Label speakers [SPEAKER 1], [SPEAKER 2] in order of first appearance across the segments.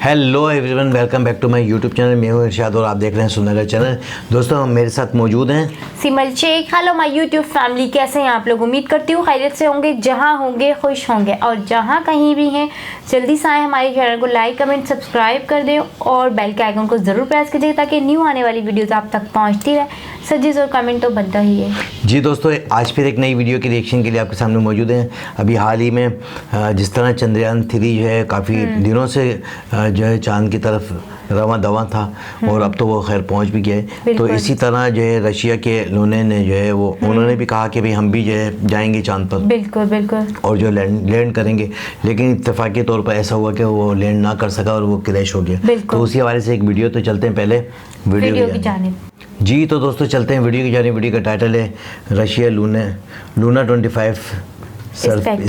[SPEAKER 1] Hello everyone, welcome back to my YouTube channel. मैं हूं इरशाद और आप देख रहे हैं सुंदर चैनल। दोस्तों, हम मेरे साथ मौजूद हैं
[SPEAKER 2] Simal Shaikh. Hello my YouTube family, कैसे हैं आप लोग? उम्मीद करती हूँ खैरियत से होंगे, जहाँ होंगे खुश होंगे, और जहाँ कहीं भी हैं जल्दी से आए हमारे चैनल को लाइक कमेंट सब्सक्राइब कर दें और बेल के आइकन को ज़रूर प्रेस कीजिए ताकि न्यू आने वाली वीडियोज़ आप तक पहुँचती रहे। सजेस्ट और कमेंट तो बनता ही है।
[SPEAKER 1] जी दोस्तों, आज फिर एक नई वीडियो की रिएक्शन के लिए आपके सामने मौजूद हैं। अभी हाल ही में जिस तरह चंद्रयान 3 जो है काफ़ी दिनों से जो है चांद की तरफ रवां दवा था और अब तो वो खैर पहुंच भी गया है। तो इसी तरह जो है रशिया के लूने ने जो है वो उन्होंने भी कहा कि भाई हम भी जो है जाएंगे चांद पर,
[SPEAKER 2] बिल्कुल बिल्कुल, और
[SPEAKER 1] जो लैंड करेंगे। लेकिन इत्तेफाकी तौर पर ऐसा हुआ कि वो लैंड ना कर सका और वो क्रैश हो गया। तो उसी हवाले से एक वीडियो तो चलते हैं पहले वीडियो की जानिब। जी तो दोस्तों, चलते हैं वीडियो की जानिब। वीडियो का टाइटल है Russia Luna 25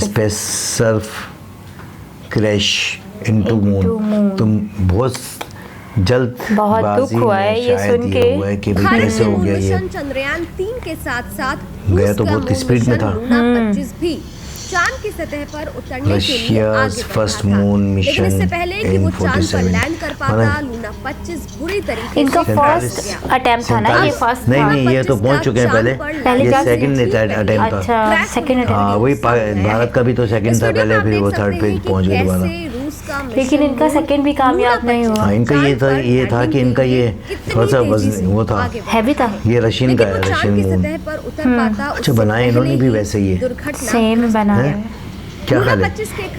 [SPEAKER 1] space Surf crash into moon. तुम बहुत
[SPEAKER 2] दुख हुआ है ये सुन के
[SPEAKER 1] कि कैसे हो गया ये।
[SPEAKER 3] चंद्रयान 3 के साथ
[SPEAKER 1] गया तो बहुत स्पीड में था।
[SPEAKER 3] लूना 25 भी चांद की सतह पर उतरने के लिए आगे
[SPEAKER 1] फर्स्ट मून मिशन।
[SPEAKER 3] लेकिन इससे पहले कि वो चांद पर लैंड कर पाता, लूना 25 बुरी तरीके
[SPEAKER 2] इनका फर्स्ट अटेम्प्ट था ना ये? फर्स्ट
[SPEAKER 1] नहीं, ये तो पहुंच चुके हैं पहले ये सेकंड अटेम्प्ट था।
[SPEAKER 2] अच्छा, सेकंड अटेम्प्ट।
[SPEAKER 1] हाँ, वही भारत का भी तो सेकंड था पहले, फिर वो थर्ड पे पहुंच गए दोबारा।
[SPEAKER 2] लेकिन इनका सेकंड भी कामयाब नहीं हुआ।
[SPEAKER 1] हाँ, इनका ये था कि इनका ये थोड़ा सा वजन वो था,
[SPEAKER 2] हैवी था।
[SPEAKER 1] ये रशियन का है, रशियन मून। अच्छा बनाया इन्होंने भी वैसे ही है,
[SPEAKER 2] सेम बनाया है।
[SPEAKER 1] क्या ख्याल है?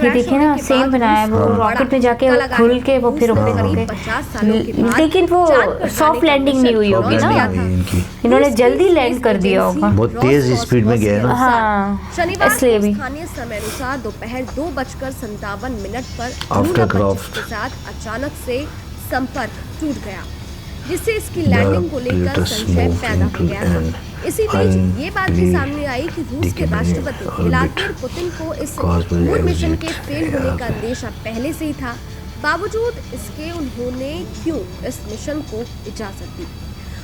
[SPEAKER 2] ये देखिए ना, सेम बनाया है। वो रॉकेट में जाके खुल के वो फिर ऊपर होके, लेकिन वो सॉफ्ट लैंडिंग नहीं हुई होगी ना, इन्होंने जल्दी लैंड कर दिया होगा।
[SPEAKER 1] बहुत तेज स्पीड में गया है ना।
[SPEAKER 2] हाँ,
[SPEAKER 3] शनिवार
[SPEAKER 2] इसलिए भी
[SPEAKER 3] स्थानीय समय अनुसार दोपहर 2:57 पर
[SPEAKER 1] आफ्टर क्राफ्ट
[SPEAKER 3] के साथ अचानक से संपर्क टूट गया, जिससे इसकी लैंडिंग को लेकर संशय पैदा हो गया था। इसी बीच ये बात भी सामने आई कि रूस के राष्ट्रपति व्लादिमीर पुतिन को इस मून मिशन के फेल होने का अंदेशा पहले से ही था। बावजूद इसके उन्होंने क्यों इस मिशन को इजाजत दी?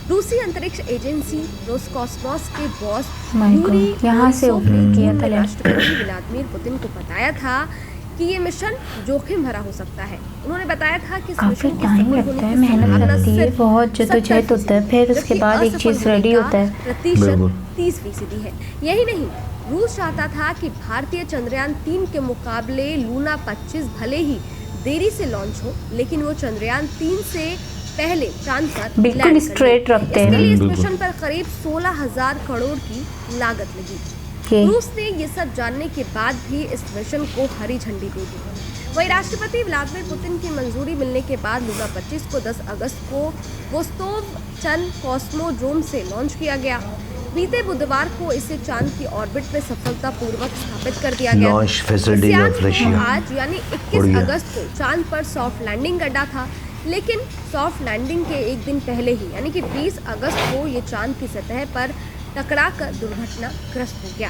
[SPEAKER 3] रूसी अंतरिक्ष एजेंसी रोसकॉस्मोस के बॉस यूरी
[SPEAKER 2] यहाँ से किया था।
[SPEAKER 3] राष्ट्रपति व्लादिमीर पुतिन को बताया था कि ये मिशन जोखिम भरा हो सकता है। उन्होंने बताया था कि
[SPEAKER 2] काफी टाइम लगता है, मेहनत लगती है, बहुत जद्दोजहद होता है, फिर उसके बाद एक चीज रेडी होता है।
[SPEAKER 3] प्रतिशत 30% है। यही नहीं, रूस चाहता था कि भारतीय चंद्रयान 3 के मुकाबले लूना 25 भले ही देरी से लॉन्च हो, लेकिन वो चंद्रयान 3 से पहले चांद पर
[SPEAKER 2] बिल्कुल स्ट्रेट रखते हैं।
[SPEAKER 3] इस मिशन पर करीब 16,000 करोड़ की लागत लगी। रूस ने ये सब जानने के बाद भी इस मिशन को हरी झंडी दे दी। वही राष्ट्रपति व्लादिमीर पुतिन की मंजूरी मिलने के बाद लूना 25 को 10 अगस्त को वोस्तोव चंद कॉस्मोड्रोम से लॉन्च किया गया। बीते बुधवार को इसे चांद की ऑर्बिट में सफलतापूर्वक स्थापित कर दिया गया। आज यानी 21 अगस्त को चांद पर सॉफ्ट लैंडिंग करना था, लेकिन सॉफ्ट लैंडिंग के एक दिन पहले ही यानी कि 20 अगस्त को ये चांद की सतह पर टकराकर दुर्घटनाग्रस्त हो गया।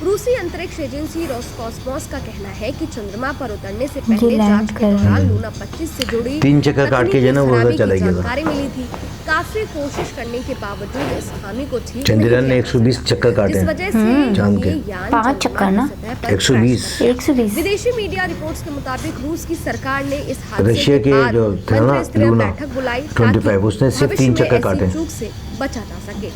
[SPEAKER 3] रूसी अंतरिक्ष एजेंसी रोसकॉस्मोस का कहना है कि चंद्रमा पर उतरने से पहले जांच के दौरान लूना 25 से जुड़ी
[SPEAKER 1] 3 चक्कर काट के वो चला गया।
[SPEAKER 3] जानकारी मिली थी। काफी कोशिश करने के बावजूद इस खामी को ठीक
[SPEAKER 1] चंद्रयान ने 120 चक्कर काटे,
[SPEAKER 3] इस वजह से
[SPEAKER 1] चांद के
[SPEAKER 2] 5 चक्कर ना
[SPEAKER 1] 120।
[SPEAKER 3] विदेशी मीडिया रिपोर्ट्स के मुताबिक रूस की सरकार ने इस हादसे
[SPEAKER 1] रशिया के जो थे ना लूना
[SPEAKER 3] बैठक बुलाई
[SPEAKER 1] 25 उसने सिर्फ 3 चक्कर काटे,
[SPEAKER 3] चूक से बचा जा सके।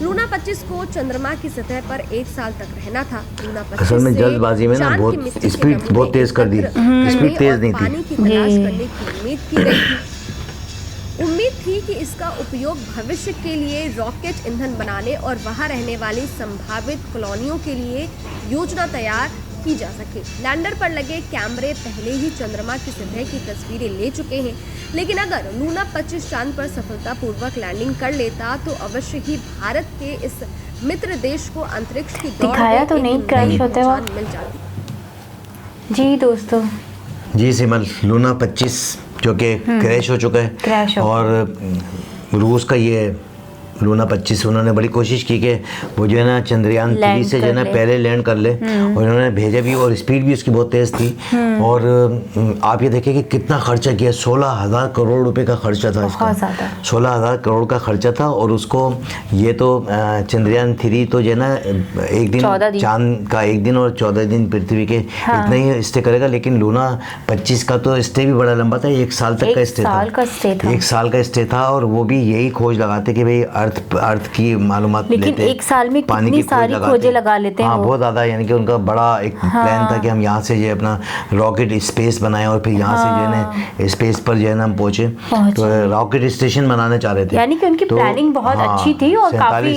[SPEAKER 3] लूना 25 को चंद्रमा की सतह पर 1 साल तक रहना था। लूना 25
[SPEAKER 1] असल में जल्दबाजी में ना बहुत स्पीड बहुत तेज कर दी, स्पीड तेज नहीं
[SPEAKER 3] पानी की तलाश करने की उम्मीद की गई थी। उम्मीद थी कि इसका उपयोग भविष्य के लिए रॉकेट ईंधन बनाने और वहां रहने वाली संभावित कॉलोनियों के लिए योजना तैयार की जा सके। लैंडर पर लगे कैमरे पहले ही चंद्रमा की सतह की तस्वीरें ले चुके हैं, लेकिन अगर लूना 25 चांद पर सफलतापूर्वक लैंडिंग कर लेता तो अवश्य ही भारत के इस मित्र देश को अंतरिक्ष की दौड़
[SPEAKER 2] दिखाया तो नहीं क्रैश होते हुए
[SPEAKER 3] मिल जाती।
[SPEAKER 2] जी दोस्तों,
[SPEAKER 1] जी सिमल, लूना 25 जो कि क्रैश हो चुका है और रूस का ये लूना 25 उन्होंने बड़ी कोशिश की कि वो जो है ना चंद्रयान 3 से जो है ना पहले लैंड कर ले, और उन्होंने भेजा भी, और स्पीड भी उसकी बहुत तेज़ थी। और आप ये देखें कि कितना खर्चा किया, 16,000 करोड़ रुपए का खर्चा था इसका, 16,000 करोड़ का खर्चा था। और उसको ये तो चंद्रयान 3 तो जो है ना एक दिन चांद का एक दिन और 14 दिन पृथ्वी के इतना ही स्टे करेगा, लेकिन लूना 25 का तो स्टे भी बड़ा लंबा था, 1 साल तक का स्टे था, 1 साल का स्टे था। और वो भी यही खोज लगाते कि भाई अर्थ की मालूमात लेते,
[SPEAKER 2] लेकिन 1 साल में कितनी सारी खोजें लगा लेते हैं।
[SPEAKER 1] हाँ, बहुत ज़्यादा, यानी कि उनका बड़ा एक प्लान था कि हम यहाँ से जो है अपना रॉकेट स्पेस बनाए और फिर यहाँ से जो है ना स्पेस पर जो है ना हम पहुँचे, तो रॉकेट स्टेशन बनाने चाह रहे थे।
[SPEAKER 2] यानी कि उनकी प्लानिंग बहुत अच्छी थी और काफी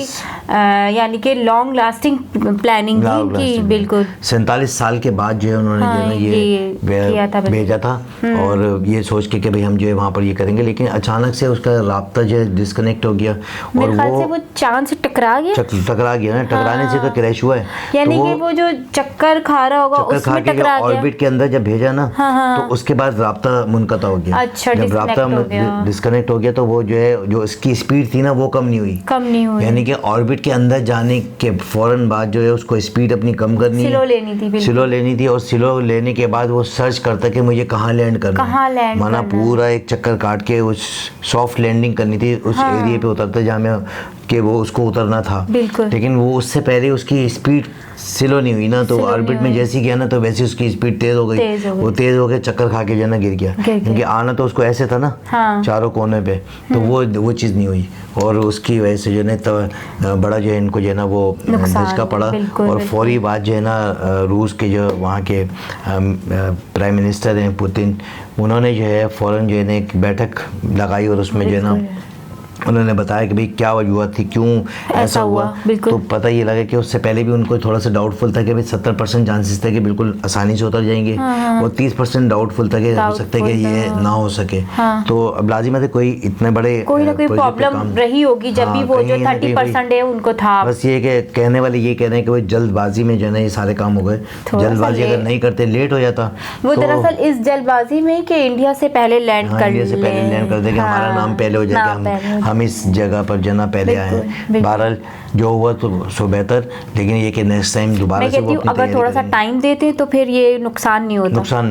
[SPEAKER 2] यानी कि लॉन्ग लास्टिंग प्लानिंग थी उनकी, बिल्कुल।
[SPEAKER 1] 47 साल के बाद जो है उन्होंने जो है ना ये भेजा था, और ये सोच के कि भाई हम जो है वहाँ पर ये करेंगे, लेकिन अचानक से उसका राब्ता जो है डिस्कनेक्ट हो गया, और
[SPEAKER 2] वो चांद से टकरा गया
[SPEAKER 1] ना, टकराने से तो क्रैश हुआ है,
[SPEAKER 2] यानी कि वो जो चक्कर खा रहा होगा उसमें टकरा गया।
[SPEAKER 1] ऑर्बिट के अंदर जब भेजा ना, तो उसके बाद राब्ता मुनक़ता हो गया।
[SPEAKER 2] अच्छा,
[SPEAKER 1] जब राब्ता डिस्कनेक्ट हो गया तो वो जो है जो इसकी स्पीड थी ना वो कम नहीं हुई, यानी कि ऑर्बिट के अंदर जाने के फौरन बाद जो है उसको स्पीड अपनी कम करनी है, स्लो लेनी थी, और स्लो लेने के बाद वो सर्च करता कि मुझे कहाँ लैंड करना है, माना पूरा एक चक्कर काट के उस सॉफ्ट लैंडिंग करनी थी, उस एरिया पे उतरता जहाँ में कि वो उसको उतरना था, लेकिन वो उससे पहले उसकी स्पीड स्लो नहीं हुई ना, तो ऑर्बिट में जैसे गया ना तो वैसे उसकी स्पीड तेज हो गई, वो तेज हो गया, चक्कर खा के जो है ना गिर गया, क्योंकि आना तो उसको ऐसे था ना, चारों कोने पे, तो वो चीज़ नहीं हुई, और उसकी वजह से जो है तो बड़ा जो है इनको जो है ना वो झटका पड़ा। और फौरी बात जो है ना रूस के जो वहाँ के प्राइम मिनिस्टर हैं पुतिन, उन्होंने जो है फ़ौरन जो है ना एक बैठक लगाई, और उसमें जो है ना उन्होंने बताया कि भाई क्या वजूहत थी, क्यों ऐसा हुआ। तो पता ये लगा कि उससे पहले भी उनको थोड़ा सा डाउटफुल था कि भाई 70% चांसेस थे कि बिल्कुल आसानी से उतर जाएंगे, और 30% डाउटफुल था कि हो सकता है कि ये ना हो सके। तो अब लाजिम है कोई इतने बड़े
[SPEAKER 2] कोई ना कोई प्रॉब्लम रही होगी, जब भी वो जो 30% है उनको था।
[SPEAKER 1] बस ये कि कहने वाले ये कह रहे हैं कि वो जल्दबाजी में जो है ना ये सारे काम हो गए, जल्दबाजी अगर नहीं करते लेट हो जाता।
[SPEAKER 2] वो दरअसल इस जल्दबाजी में कि इंडिया से पहले लैंड कर
[SPEAKER 1] दे कि हमारा नाम पहले हो जाए, हम इस जगह पर जना पहले आए हैं। बहरहाल जो हुआ तो सो बेहतर, लेकिन ये कि नेक्स्ट टाइम दोबारा से वो
[SPEAKER 2] अगर थोड़ा सा टाइम देते तो फिर ये नुकसान नहीं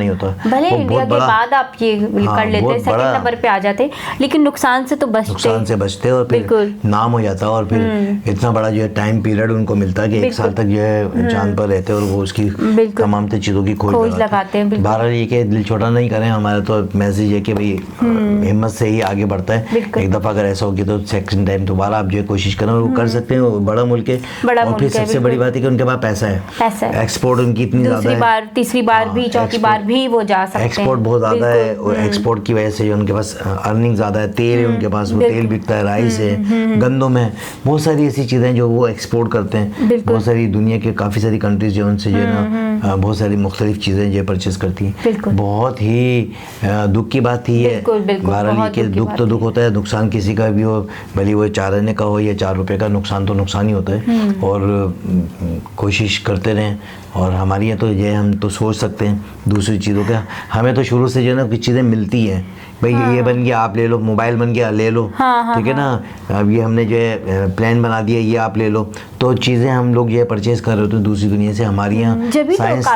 [SPEAKER 2] होता। भले इंडिया के बाद आप ये कर लेते, सेकंड नंबर पे आ जाते, लेकिन नुकसान से तो बचते
[SPEAKER 1] और फिर नाम हो जाता, और फिर इतना बड़ा जो है टाइम पीरियड उनको मिलता कि 1 साल तक जो है चांद पर रहते और वो उसकी तमाम चीज़ों की खोज लगाते हैं। बहरहाल ये कि दिल छोटा नहीं करें, हमारा तो मैसेज है कि भाई हिम्मत से ही आगे बढ़ता है। एक दफ़ा अगर ऐसा हो गया तो सेकंड टाइम दोबारा आप जो है कोशिश करें, और वो कर सकते हैं, बड़ा मुल्क है, और फिर सबसे बड़ी बात है कि उनके पास पैसा है, एक्सपोर्ट उनकी इतनी ज़्यादा है,
[SPEAKER 2] तीसरी बार भी, चौथी बार भी वो जा सकते हैं,
[SPEAKER 1] एक्सपोर्ट बहुत ज़्यादा है, और एक्सपोर्ट की वजह से जो उनके पास अर्निंग ज़्यादा है, तेल है उनके पास, वो तेल बिकता है, राइस है, गंदम है, बहुत सारी ऐसी चीज़ें जो वो एक्सपोर्ट करते हैं। बहुत सारी दुनिया के काफ़ी सारी कंट्रीज जो उनसे जो है ना बहुत सारी मुख्तलिफ चीज़ें जो परचेज करती हैं। बहुत ही दुख की बात थी ये, बहरहाल कि दुख तो दुख होता है, नुकसान किसी का भी हो, भले वो 4 आने का हो या 4 रुपए का, नुकसान तो नुकसान ही होता है, और कोशिश करते रहें। और हमारी यहाँ तो ये हम तो सोच सकते हैं दूसरी चीज़ों का, हमें तो शुरू से जो है ना कुछ चीज़ें मिलती हैं, भाई ये बन गया आप ले लो, मोबाइल बन गया ले लो, ठीक है ना, अब ये हमने जो है प्लान बना दिया ये आप ले लो, तो चीज़ें हम लोग ये परचेज कर रहे होते हैं दूसरी दुनिया से। हमारी यहाँ साइंस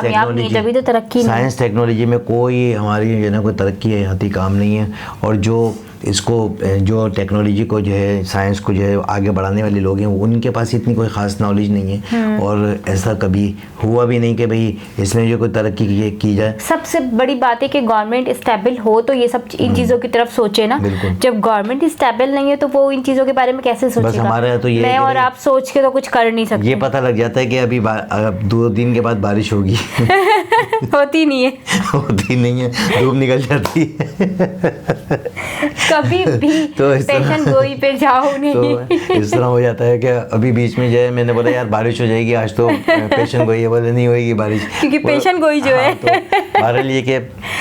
[SPEAKER 1] टेक्नोलॉजी में कोई हमारी जो है ना कोई तरक्की हाथी काम नहीं है, और जो इसको जो टेक्नोलॉजी को जो है साइंस को जो है आगे बढ़ाने वाले लोग हैं उनके पास इतनी कोई ख़ास नॉलेज नहीं है, और ऐसा कभी हुआ भी नहीं कि भाई इसमें जो कोई तरक्की की जाए।
[SPEAKER 2] सबसे बड़ी बात है कि गवर्नमेंट स्टेबल हो तो ये सब इन चीज़ों की तरफ सोचे ना, जब गवर्नमेंट स्टेबल नहीं है तो वो इन चीज़ों के बारे में कैसे सोचेगा।
[SPEAKER 1] बस हमारे तो ये
[SPEAKER 2] मैं और आप सोच के तो कुछ कर नहीं सकते,
[SPEAKER 1] ये पता लग जाता है कि अभी 2 दिन के बाद बारिश होगी
[SPEAKER 2] होती नहीं है,
[SPEAKER 1] धूप निकल जाती है
[SPEAKER 2] कभी भी
[SPEAKER 1] तो
[SPEAKER 2] पेशन गोई पे जाओ नहीं,
[SPEAKER 1] तो इस तरह हो जाता है कि अभी बीच में जो है मैंने बोला यार बारिश हो जाएगी आज तो पेशन गोई है, बोले नहीं होगी बारिश,
[SPEAKER 2] क्योंकि पेशन गोई जो है
[SPEAKER 1] तो बहरहाल ये कि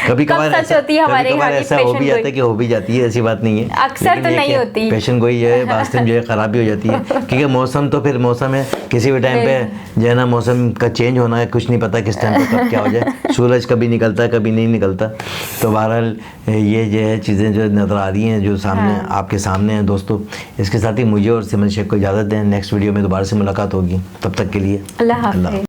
[SPEAKER 1] कभी कभार ऐसा हो भी जाता है कि हो भी जाती है, ऐसी बात नहीं है,
[SPEAKER 2] अक्सर तो नहीं होती।
[SPEAKER 1] पेशन गोई जो है वास्तव में जो है ख़राब भी हो जाती है, क्योंकि मौसम तो फिर मौसम है, किसी भी टाइम पे जो है ना मौसम का चेंज होना है, कुछ नहीं पता किस टाइम पे कब क्या हो जाए, सूरज कभी निकलता है कभी नहीं निकलता। तो बहरहाल ये जो है चीज़ें जो नज़र आ रही दी हैं जो सामने आपके सामने हैं दोस्तों। इसके साथ ही मुझे और सिमरन शेख को इजाज़त दें। नेक्स्ट वीडियो में दोबारा से मुलाकात होगी, तब तक के लिए
[SPEAKER 2] अल्लाह हाफ़िज़।